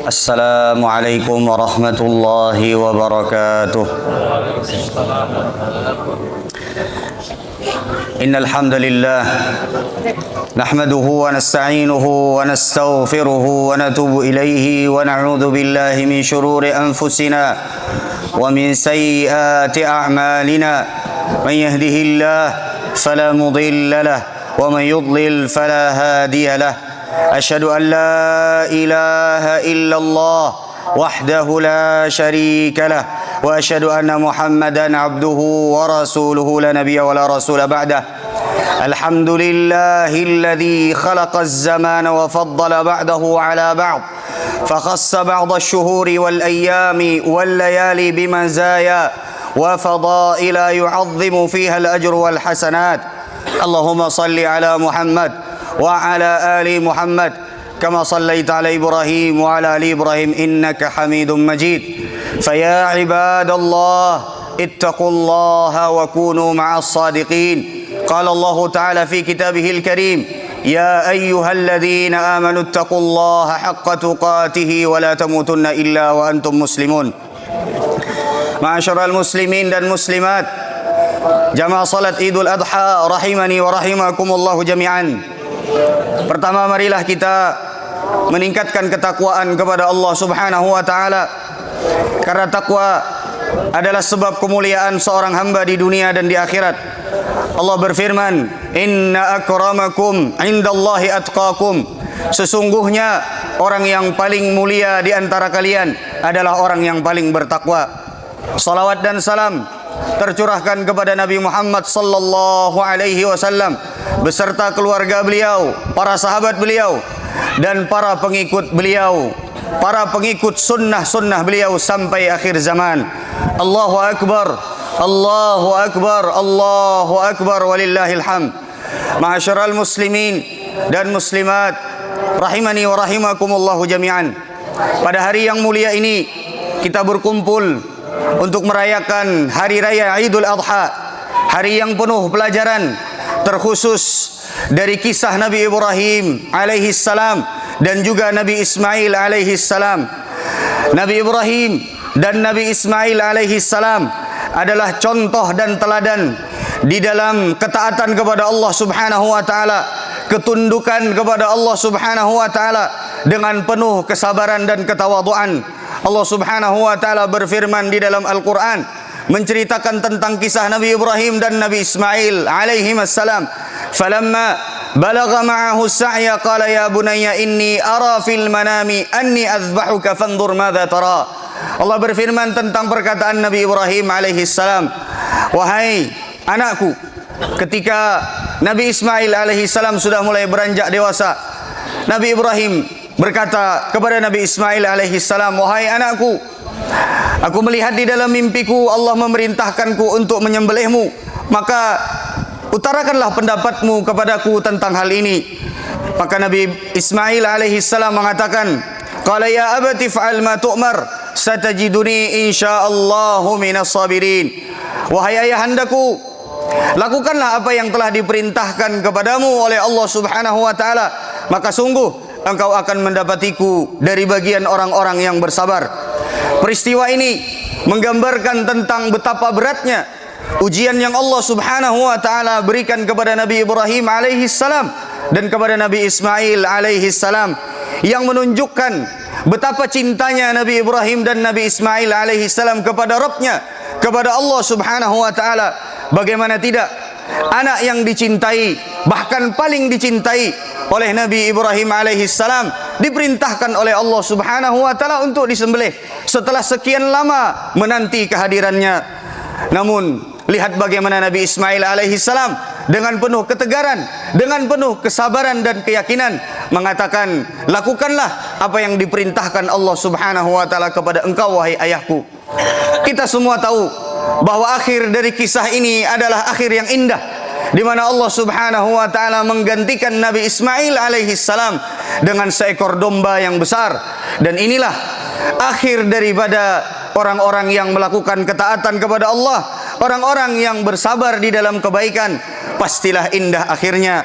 السلام عليكم ورحمة الله وبركاته. إن الحمد لله نحمده ونستعينه ونستغفره ونتوب إليه ونعوذ بالله من شرور أنفسنا ومن سيئات أعمالنا. من يهده الله فلا مضل له ومن يضلل فلا هادي له. أشهد أن لا إله إلا الله وحده لا شريك له وأشهد أن محمدا عبده ورسوله لا نبي ولا رسول بعده. الحمد لله الذي خلق الزمان وفضل بعده على بعض، فخص بعض الشهور والأيام والليالي بمزايا وفضائل يعظم فيها الأجر والحسنات. اللهم صل على محمد وعلى آل محمد كما صليت على إبراهيم وعلى آل إبراهيم إنك حميد مجيد. فيا عباد الله اتقوا الله وكونوا مع الصادقين. قال الله تعالى في كتابه الكريم: يا أيها الذين آمنوا اتقوا الله حق تقاته ولا تموتن إلا وأنتم مسلمون. Ma'asyiral muslimin dan muslimat, jamaah salat Idul Adha rahimani wa rahimakumullahu jami'an. Pertama, marilah kita meningkatkan ketakwaan kepada Allah Subhanahu wa taala, karena takwa adalah sebab kemuliaan seorang hamba di dunia dan di akhirat. Allah berfirman, "Inna akramakum indallahi atqakum." Sesungguhnya orang yang paling mulia di antara kalian adalah orang yang paling bertakwa. Salawat dan salam tercurahkan kepada Nabi Muhammad sallallahu alaihi wasallam beserta keluarga beliau, para sahabat beliau, dan para pengikut beliau, para pengikut sunnah-sunnah beliau sampai akhir zaman. Allahu Akbar, Allahu Akbar, Allahu Akbar, walillahil hamd. Ma'asyiral muslimin dan muslimat rahimani wa rahimakumullahu jami'an. Pada hari yang mulia ini kita berkumpul untuk merayakan hari raya Idul Adha, hari yang penuh pelajaran, terkhusus dari kisah Nabi Ibrahim alaihi salam dan juga Nabi Ismail alaihi salam. Nabi Ibrahim dan Nabi Ismail alaihi salam adalah contoh dan teladan di dalam ketaatan kepada Allah Subhanahu wa taala, ketundukan kepada Allah Subhanahu wa taala dengan penuh kesabaran dan ketawaduan. Allah Subhanahu wa taala berfirman di dalam Al-Qur'an menceritakan tentang kisah Nabi Ibrahim dan Nabi Ismail alaihi wassalam. Falamma balagha ma'ahu as-sa'ya qala ya bunayya inni ara fil manami anni adhbahuka fanzur madza tara. Allah berfirman tentang perkataan Nabi Ibrahim alaihi salam, wahai anakku, ketika Nabi Ismail alaihi salam sudah mulai beranjak dewasa, Nabi Ibrahim berkata kepada Nabi Ismail alaihi salam, wahai anakku, aku melihat di dalam mimpiku Allah memerintahkanku untuk menyembelihmu, maka utarakanlah pendapatmu kepadaku tentang hal ini. Maka Nabi Ismail alaihi salam mengatakan, qala ya abati fa'al ma tu'mar satajiduni insyaallahu minas sabirin. Wahai ayahandaku, lakukanlah apa yang telah diperintahkan kepadamu oleh Allah Subhanahu wa taala, maka sungguh engkau akan mendapatiku dari bagian orang-orang yang bersabar. Peristiwa ini menggambarkan tentang betapa beratnya ujian yang Allah Subhanahu wa taala berikan kepada Nabi Ibrahim alaihi salam dan kepada Nabi Ismail alaihi salam, yang menunjukkan betapa cintanya Nabi Ibrahim dan Nabi Ismail alaihi salam kepada Rabbnya, kepada Allah Subhanahu wa taala. Bagaimana tidak, anak yang dicintai, bahkan paling dicintai oleh Nabi Ibrahim alaihi salam, diperintahkan oleh Allah Subhanahu wa taala untuk disembelih setelah sekian lama menanti kehadirannya. Namun lihat bagaimana Nabi Ismail alaihi salam dengan penuh ketegaran, dengan penuh kesabaran dan keyakinan mengatakan, lakukanlah apa yang diperintahkan Allah Subhanahu wa taala kepada engkau wahai ayahku. Kita semua tahu bahwa akhir dari kisah ini adalah akhir yang indah, di mana Allah Subhanahu wa taala menggantikan Nabi Ismail alaihi salam dengan seekor domba yang besar. Dan inilah akhir daripada orang-orang yang melakukan ketaatan kepada Allah, orang-orang yang bersabar di dalam kebaikan, pastilah indah akhirnya.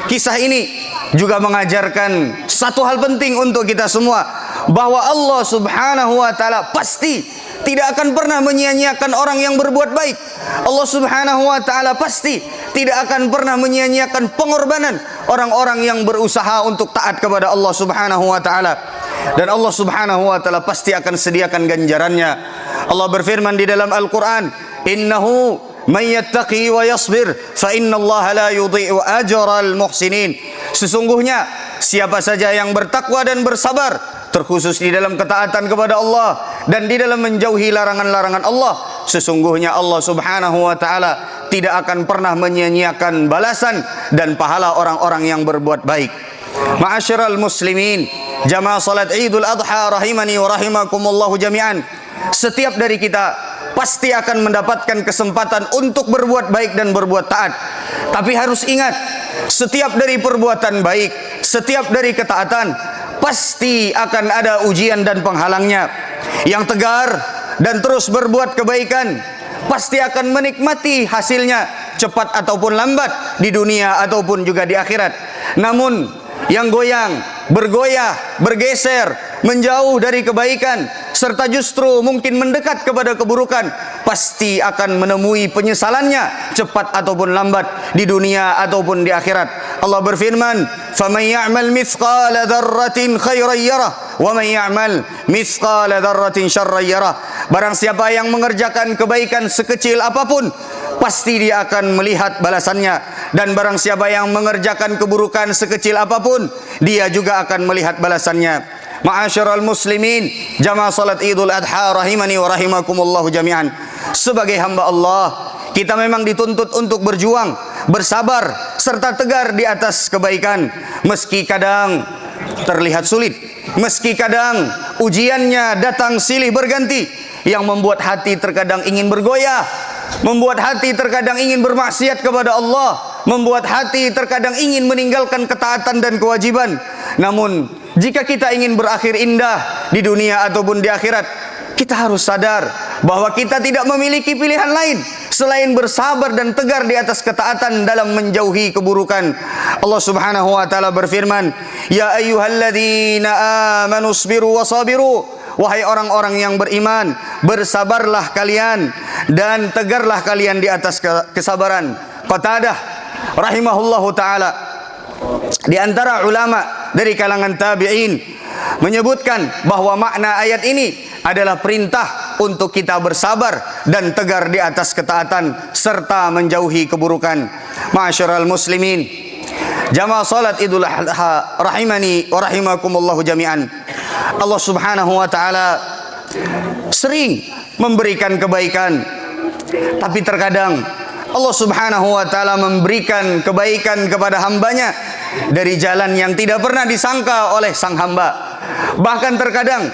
Kisah ini juga mengajarkan satu hal penting untuk kita semua, bahwa Allah Subhanahu wa taala pasti tidak akan pernah menyia-nyiakan orang yang berbuat baik. Allah Subhanahu wa taala pasti tidak akan pernah menyia-nyiakan pengorbanan orang-orang yang berusaha untuk taat kepada Allah Subhanahu wa taala. Dan Allah Subhanahu wa taala pasti akan sediakan ganjarannya. Allah berfirman di dalam Al-Qur'an, "Innahu may yattaqi wa yasbir fa innallaha la yudhi'u ajral muhsinin." Sesungguhnya siapa saja yang bertakwa dan bersabar, terkhusus di dalam ketaatan kepada Allah dan di dalam menjauhi larangan-larangan Allah, sesungguhnya Allah Subhanahu wa taala tidak akan pernah menyia-nyiakan balasan dan pahala orang-orang yang berbuat baik. Ma'asyiral muslimin, jamaah salat Idul Adha rahimani wa rahimakumullahu jami'an. Setiap dari kita pasti akan mendapatkan kesempatan untuk berbuat baik dan berbuat taat. Tapi harus ingat, setiap dari perbuatan baik, setiap dari ketaatan, pasti akan ada ujian dan penghalangnya. Yang tegar dan terus berbuat kebaikan pasti akan menikmati hasilnya, cepat ataupun lambat, di dunia ataupun juga di akhirat. Namun yang goyang, bergoyah, bergeser, menjauh dari kebaikan, serta justru mungkin mendekat kepada keburukan, pasti akan menemui penyesalannya, cepat ataupun lambat, di dunia ataupun di akhirat. Allah berfirman, "Faman ya'mal mithqala dzarratin khairan yarah, wa man ya'mal mithqala dzarratin syarran yarah." Barang siapa yang mengerjakan kebaikan sekecil apapun, pasti dia akan melihat balasannya. Dan barang siapa yang mengerjakan keburukan sekecil apapun, dia juga akan melihat balasannya. Ma'asyiral muslimin, jamaah salat Idul Adha rahimani wa rahimakumullahu jami'an. Sebagai hamba Allah, kita memang dituntut untuk berjuang, bersabar, serta tegar di atas kebaikan. Meski kadang terlihat sulit, meski kadang ujiannya datang silih berganti, yang membuat hati terkadang ingin bergoyah, membuat hati terkadang ingin bermaksiat kepada Allah, membuat hati terkadang ingin meninggalkan ketaatan dan kewajiban. Namun jika kita ingin berakhir indah di dunia ataupun di akhirat, kita harus sadar bahwa kita tidak memiliki pilihan lain selain bersabar dan tegar di atas ketaatan dalam menjauhi keburukan. Allah Subhanahu wa taala berfirman, "Ya ayyuhalladzina amanu sabiru wasabiru." Wahai orang-orang yang beriman, bersabarlah kalian dan tegarlah kalian di atas kesabaran. Qatadah rahimahullahu taala, di antara ulama dari kalangan tabi'in, menyebutkan bahwa makna ayat ini adalah perintah untuk kita bersabar dan tegar di atas ketaatan serta menjauhi keburukan. Ma'asyiral muslimin, jamaah salat Idul Adha rahimani wa rahimakumullahu jami'an. Allah Subhanahu wa taala sering memberikan kebaikan, tapi terkadang Allah Subhanahu wa taala memberikan kebaikan kepada hambanya dari jalan yang tidak pernah disangka oleh sang hamba. Bahkan terkadang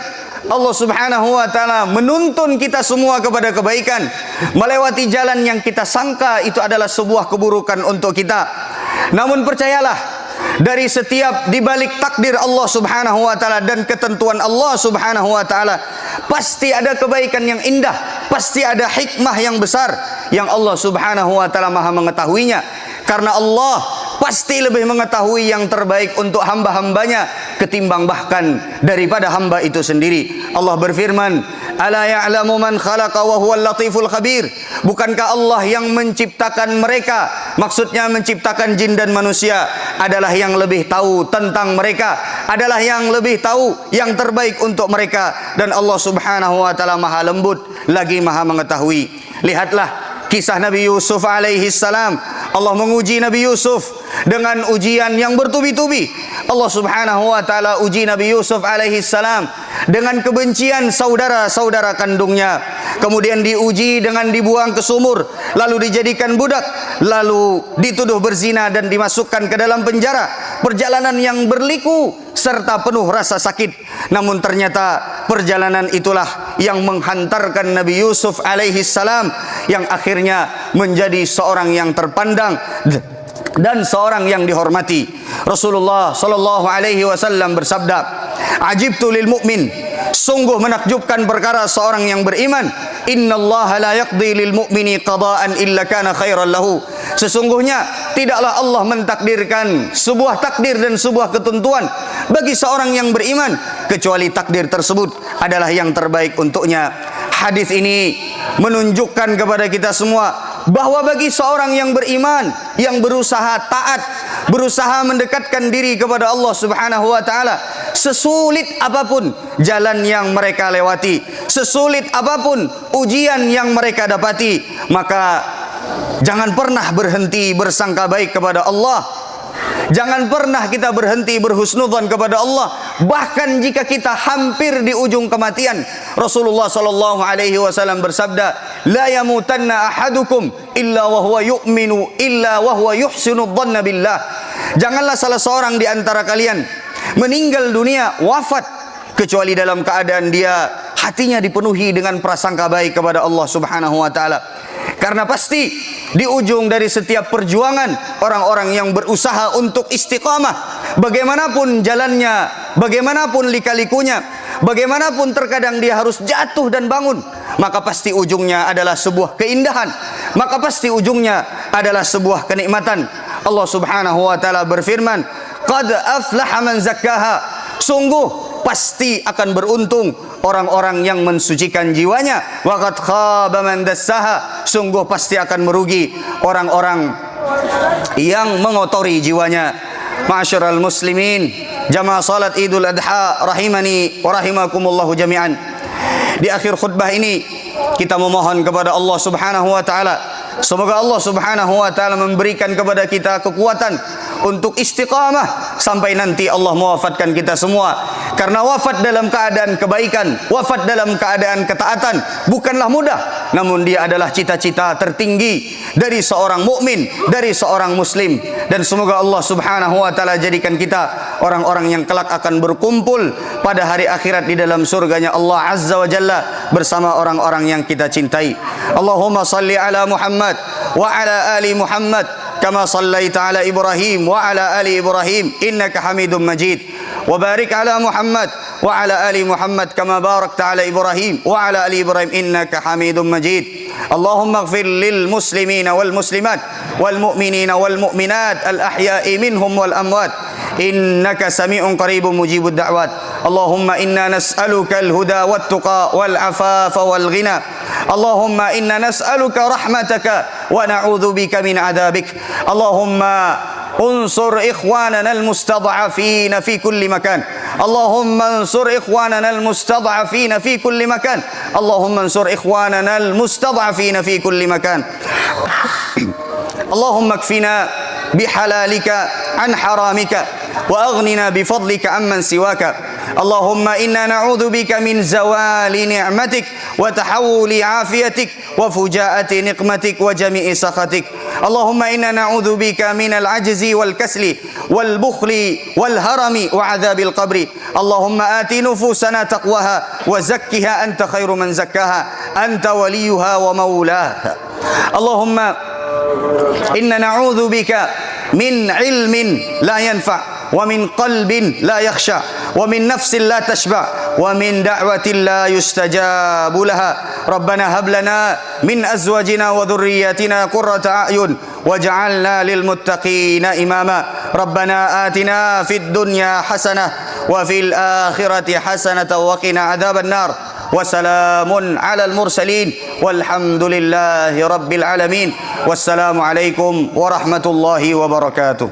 Allah Subhanahu wa taala menuntun kita semua kepada kebaikan, melewati jalan yang kita sangka itu adalah sebuah keburukan untuk kita. Namun percayalah, dari setiap dibalik takdir Allah Subhanahu wa taala dan ketentuan Allah Subhanahu wa taala, pasti ada kebaikan yang indah, pasti ada hikmah yang besar yang Allah Subhanahu wa taala Maha mengetahuinya. Karena Allah pasti lebih mengetahui yang terbaik untuk hamba-hambanya ketimbang bahkan daripada hamba itu sendiri. Allah berfirman, "Ala ya'lamu man khalaqa wa huwal latiful khabir." Bukankah Allah yang menciptakan mereka, maksudnya menciptakan jin dan manusia, adalah yang lebih tahu tentang mereka, adalah yang lebih tahu yang terbaik untuk mereka. Dan Allah Subhanahu wa taala Maha lembut lagi Maha mengetahui. Lihatlah kisah Nabi Yusuf alaihi salam. Allah menguji Nabi Yusuf dengan ujian yang bertubi-tubi. Allah Subhanahu wa taala uji Nabi Yusuf alaihi salam dengan kebencian saudara-saudara kandungnya. Kemudian diuji dengan dibuang ke sumur, lalu dijadikan budak, lalu dituduh berzina dan dimasukkan ke dalam penjara. Perjalanan yang berliku serta penuh rasa sakit. Namun ternyata perjalanan itulah yang menghantarkan Nabi Yusuf alaihi salam yang akhirnya menjadi seorang yang terpandang dan seorang yang dihormati. Rasulullah sallallahu alaihi wasallam bersabda, "Ajibtu lil mu'min." Sungguh menakjubkan perkara seorang yang beriman. "Innallaha la yaqdi lil mu'mini qada'an illa kana khairan lahu." Sesungguhnya tidaklah Allah mentakdirkan sebuah takdir dan sebuah ketentuan bagi seorang yang beriman kecuali takdir tersebut adalah yang terbaik untuknya. Hadis ini menunjukkan kepada kita semua bahwa bagi seorang yang beriman, yang berusaha taat, berusaha mendekatkan diri kepada Allah Subhanahu wa taala, sesulit apapun jalan yang mereka lewati, sesulit apapun ujian yang mereka dapati, maka jangan pernah berhenti bersangka baik kepada Allah. Jangan pernah kita berhenti berhusnudzon kepada Allah. Bahkan jika kita hampir di ujung kematian, Rasulullah sallallahu alaihi wasallam bersabda, "La yamutanna ahadukum illa wa huwa yu'minu illa wa huwa yuhsinu dhanna billah." Janganlah salah seorang di antara kalian meninggal dunia, wafat, kecuali dalam keadaan dia hatinya dipenuhi dengan prasangka baik kepada Allah Subhanahu wa taala. Karena pasti di ujung dari setiap perjuangan orang-orang yang berusaha untuk istiqamah, bagaimanapun jalannya, bagaimanapun lika-likunya, bagaimanapun terkadang dia harus jatuh dan bangun, maka pasti ujungnya adalah sebuah keindahan, maka pasti ujungnya adalah sebuah kenikmatan. Allah Subhanahu wa taala berfirman, "Qad aflaha man zakkaha." Sungguh pasti akan beruntung orang-orang yang mensucikan jiwanya. Wa qad khaba man dassaha. Sungguh pasti akan merugi orang-orang yang mengotori jiwanya. Ma'asyiral muslimin, jamaah salat Idul Adha rahimani wa rahimakumullah jami'an. Di akhir khutbah ini kita memohon kepada Allah Subhanahu wa taala, semoga Allah Subhanahu wa taala memberikan kepada kita kekuatan untuk istiqamah sampai nanti Allah mewafatkan kita semua. Karena wafat dalam keadaan kebaikan, wafat dalam keadaan ketaatan bukanlah mudah, namun dia adalah cita-cita tertinggi dari seorang mukmin, dari seorang muslim. Dan semoga Allah Subhanahu wa taala jadikan kita orang-orang yang kelak akan berkumpul pada hari akhirat di dalam surganya Allah Azza wa Jalla bersama orang-orang yang kita cintai. Allahumma salli ala Muhammad wa ala ali Muhammad kama sallaita ala Ibrahim wa ala ali Ibrahim innaka Hamidum Majid. Wa barik ala Muhammad wa ala ali Muhammad kama barakta ala Ibrahim wa ala ali Ibrahim innaka Hamidum Majid. Allahumma ighfir lil muslimina wal muslimat wal mu'minina wal mu'minat al ahya'i minhum wal amwat innaka sami'un qaribun mujibud da'wat. Allahumma inna nas'aluka al huda wat tuqa wal afafa wal ghina. Allahumma inna nas'aluka rahmataka wa na'udzu bika min 'adzabik. Allahumma انصر إخواننا المستضعفين في كل مكان. اللهم انصر إخواننا المستضعفين في كل مكان. اللهم انصر إخواننا المستضعفين في كل مكان. اللهم اكفنا بحلالك عن حرامك وأغننا بفضلك عمن سواك. اللهم إنا نعوذ بك من زوال نعمتك وتحول عافيتك وفجاءة نقمتك وجميع سخطك. اللهم إنا نعوذ بك من العجز والكسل والبخل والهرم وعذاب القبر. اللهم آت نفوسنا تقواها وزكها أنت خير من زكاها أنت وليها ومولاها. اللهم إنا نعوذ بك من علم لا ينفع ومن قلب لا يخشع ومن نفس لا تشبع ومن دعوة لا يستجاب لها. ربنا هب لنا من أزواجنا وذرياتنا قرة أعين واجعلنا للمتقين إماما. ربنا آتنا في الدنيا حسنة وفي الآخرة حسنة وقنا عذاب النار. وسلام على المرسلين والحمد لله رب العالمين. والسلام عليكم ورحمة الله وبركاته.